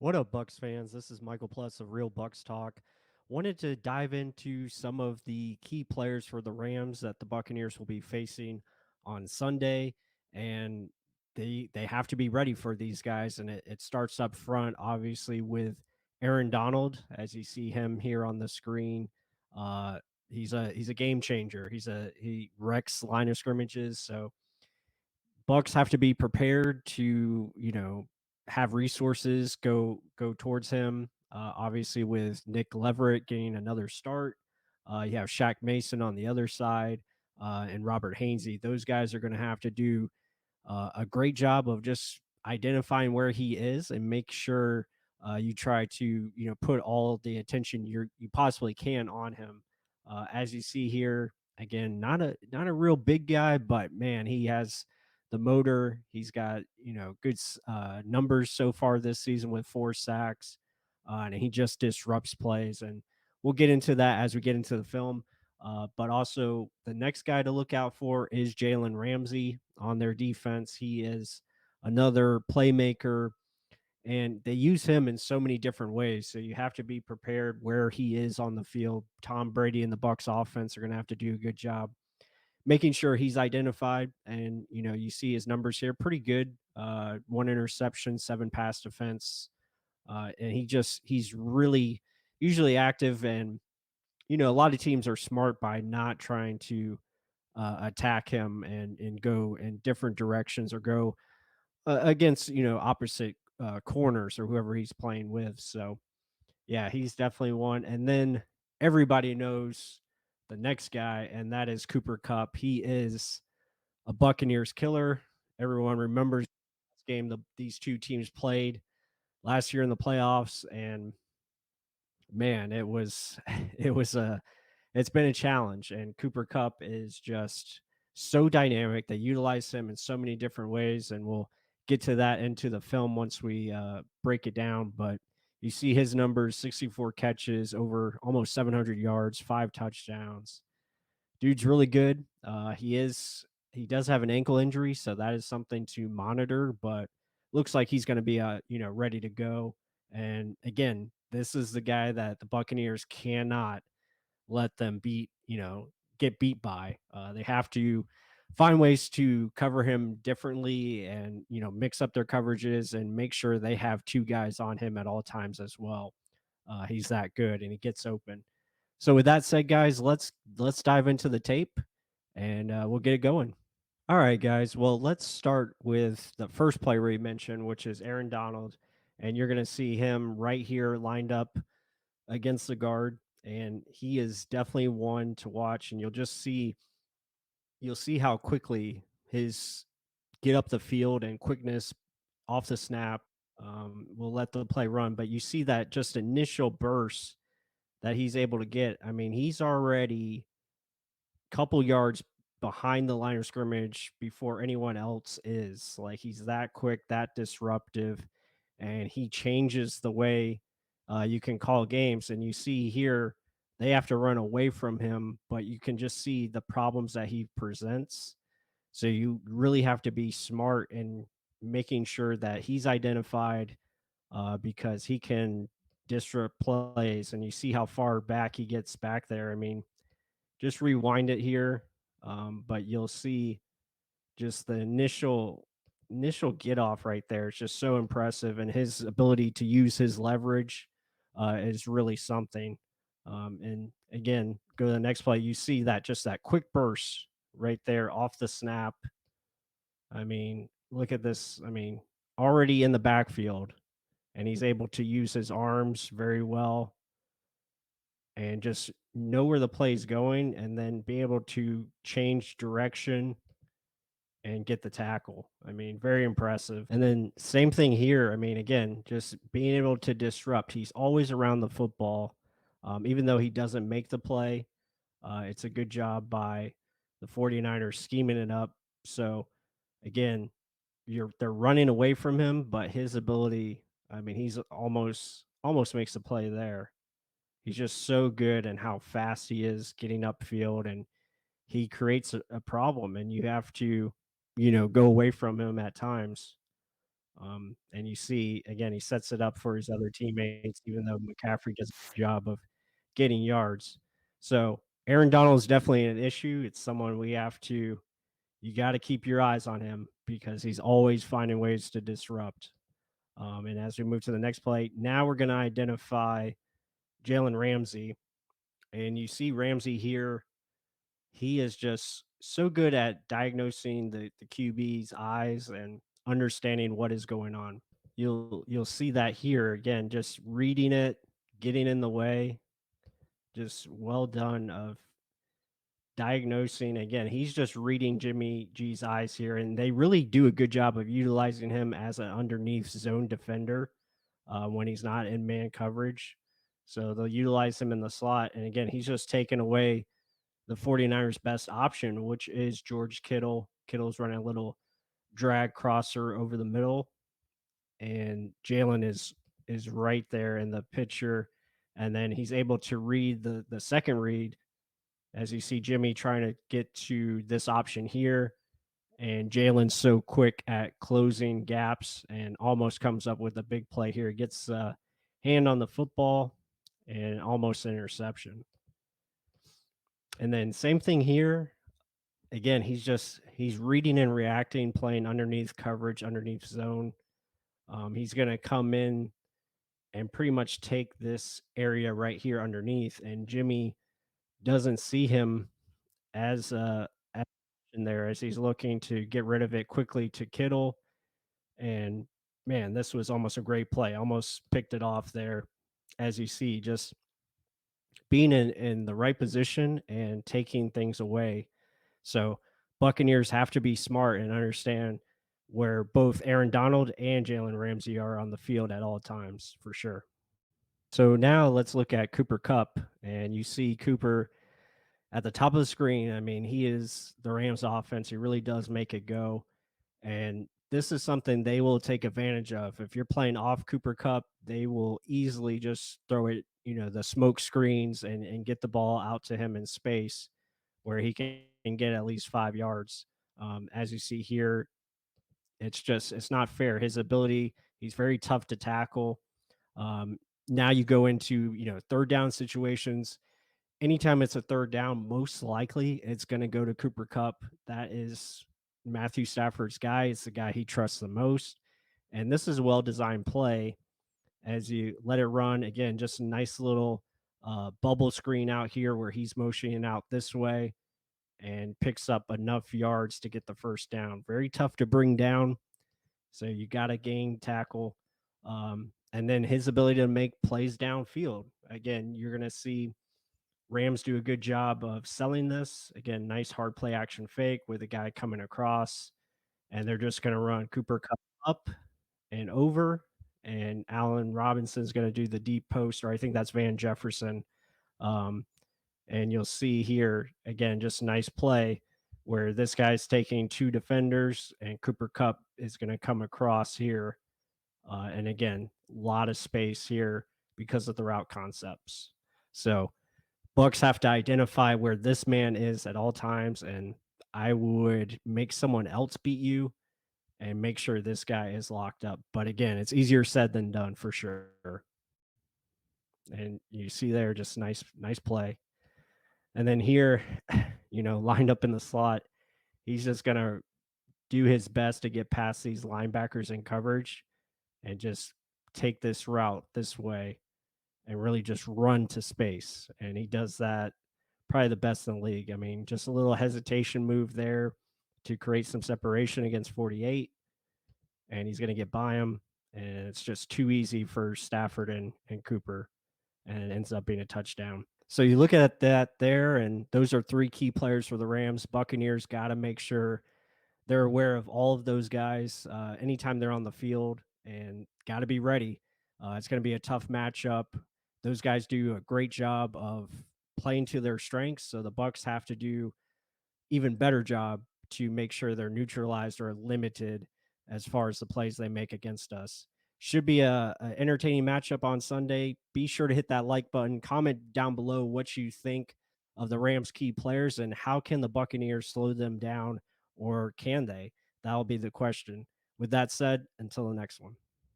What up, Bucks fans? This is Michael Plus of Real Bucks Talk. Wanted to dive into some of the key players for the Rams that the Buccaneers will be facing on Sunday, and they have to be ready for these guys. And it starts up front, obviously, with Aaron Donald, as you see him here on the screen. Uh, he's a game changer. He wrecks line of scrimmages, so Bucks have to be prepared to, have resources go towards him. Obviously, with Nick Leverett getting another start, you have Shaq Mason on the other side, and Robert Hainsey. Those guys are going to have to do a great job of just identifying where he is and make sure you try to put all the attention you possibly can on him. As you see here, again, not a real big guy, but man, he has the motor. He's got good numbers so far this season with 4 sacks, and he just disrupts plays. And we'll get into that as we get into the film. But also, the next guy to look out for is Jalen Ramsey on their defense. He is another playmaker, and they use him in so many different ways. So you have to be prepared where he is on the field. Tom Brady and the Bucs offense are going to have to do a good job making sure he's identified. And you see his numbers here, pretty good. 1 interception, 7 pass defense, and he's really usually active. And a lot of teams are smart by not trying to attack him and go in different directions or go against opposite corners or whoever he's playing with. So yeah, he's definitely one. And then everybody knows the next guy, and that is Cooper Cup. He is a Buccaneers killer. Everyone remembers this game these two teams played last year in the playoffs, and man, it was a it's been a challenge. And Cooper Cup is just so dynamic. They utilize him in so many different ways, and we'll get to that into the film once we break it down. But you see his numbers: 64 catches, over almost 700 yards, 5 touchdowns. Dude's really good. He does have an ankle injury, so that is something to monitor. But looks like he's going to be ready to go. And again, this is the guy that the Buccaneers cannot let them get beat by. They have to find ways to cover him differently and mix up their coverages and make sure they have two guys on him at all times as well. He's that good and he gets open. So with that said, guys, let's dive into the tape and we'll get it going. All right, guys. Well, let's start with the first play we mentioned, which is Aaron Donald, and you're going to see him right here lined up against the guard, and he is definitely one to watch. And you'll see how quickly his get up the field and quickness off the snap will let the play run. But you see that just initial burst that he's able to get. I mean, he's already a couple yards behind the line of scrimmage before anyone else is. Like, he's that quick, that disruptive, and he changes the way you can call games. And you see here, they have to run away from him, but you can just see the problems that he presents. So you really have to be smart in making sure that he's identified because he can disrupt plays. And you see how far back he gets back there. I mean, just rewind it here, but you'll see just the initial get off right there. It's just so impressive, and his ability to use his leverage is really something. And again, go to the next play. You see that just that quick burst right there off the snap. I mean, look at this. I mean, already in the backfield, and he's able to use his arms very well and just know where the play is going, and then be able to change direction and get the tackle. I mean, very impressive. And then same thing here. I mean, again, just being able to disrupt. He's always around the football, even though he doesn't make the play. It's a good job by the 49ers scheming it up. So again, they're running away from him, but his ability, I mean, he's almost makes the play there. He's just so good and how fast he is getting upfield, and he creates a problem, and you have to, go away from him at times. And you see, again, he sets it up for his other teammates, even though McCaffrey does a good job of getting yards. So Aaron Donald is definitely an issue. It's someone we have to, you got to keep your eyes on him because he's always finding ways to disrupt. And as we move to the next play, now we're going to identify Jalen Ramsey. And you see Ramsey here. He is just so good at diagnosing the QB's eyes and understanding what is going on. You'll see that here again, just reading it, getting in the way, just well done of diagnosing. Again, he's just reading Jimmy G's eyes here, and they really do a good job of utilizing him as an underneath zone defender when he's not in man coverage. So they'll utilize him in the slot. And again, he's just taken away the 49ers' best option, which is George Kittle. Kittle's running a little drag crosser over the middle, and Jalen is right there in the picture. And then he's able to read the second read as you see Jimmy trying to get to this option here. And Jalen's so quick at closing gaps and almost comes up with a big play here. Gets a hand on the football and almost an interception. And then same thing here. Again, he's reading and reacting, playing underneath coverage, underneath zone. He's going to come in and pretty much take this area right here underneath. And Jimmy doesn't see him as in there as he's looking to get rid of it quickly to Kittle. And man, this was almost a great play. Almost picked it off there, as you see, just being in the right position and taking things away. So Buccaneers have to be smart and understand where both Aaron Donald and Jalen Ramsey are on the field at all times for sure. So now let's look at Cooper Cup, and you see Cooper at the top of the screen. I mean, he is the Rams offense. He really does make it go. And this is something they will take advantage of. If you're playing off Cooper Cup, they will easily just throw it, the smoke screens and get the ball out to him in space where he can get at least 5 yards. As you see here, it's not fair. His ability, he's very tough to tackle. Um, Now you go into, third down situations. Anytime it's a third down, most likely it's going to go to Cooper Cup. That is Matthew Stafford's guy. It's the guy he trusts the most. And this is a well designed play as you let it run. Again, just a nice little bubble screen out here where he's motioning out this way and picks up enough yards to get the first down. Very tough to bring down. So you got to gain tackle. And then his ability to make plays downfield. Again, you're going to see Rams do a good job of selling this. Again, nice hard play action fake with a guy coming across, and they're just going to run Cooper Cup up and over, and Allen Robinson's going to do the deep post, or I think that's Van Jefferson. Um, and you'll see here again, just nice play where this guy's taking two defenders, and Cooper Cup is going to come across here. And again, a lot of space here because of the route concepts. So Bucs have to identify where this man is at all times, and I would make someone else beat you and make sure this guy is locked up. But again, it's easier said than done for sure. And you see there, just nice play. And then here, lined up in the slot, he's just gonna do his best to get past these linebackers in coverage and just take this route this way and really just run to space. And he does that probably the best in the league. I mean, just a little hesitation move there to create some separation against 48, and he's going to get by him. And it's just too easy for Stafford and Cooper, and it ends up being a touchdown. So you look at that there, and those are three key players for the Rams. Buccaneers got to make sure they're aware of all of those guys anytime they're on the field and got to be ready. It's going to be a tough matchup. Those guys do a great job of playing to their strengths, so the Bucs have to do even better job to make sure they're neutralized or limited as far as the plays they make against us. Should be a entertaining matchup on Sunday. Be sure to hit that like button. Comment down below what you think of the Rams' key players and how can the Buccaneers slow them down, or can they? That'll be the question. With that said, until the next one.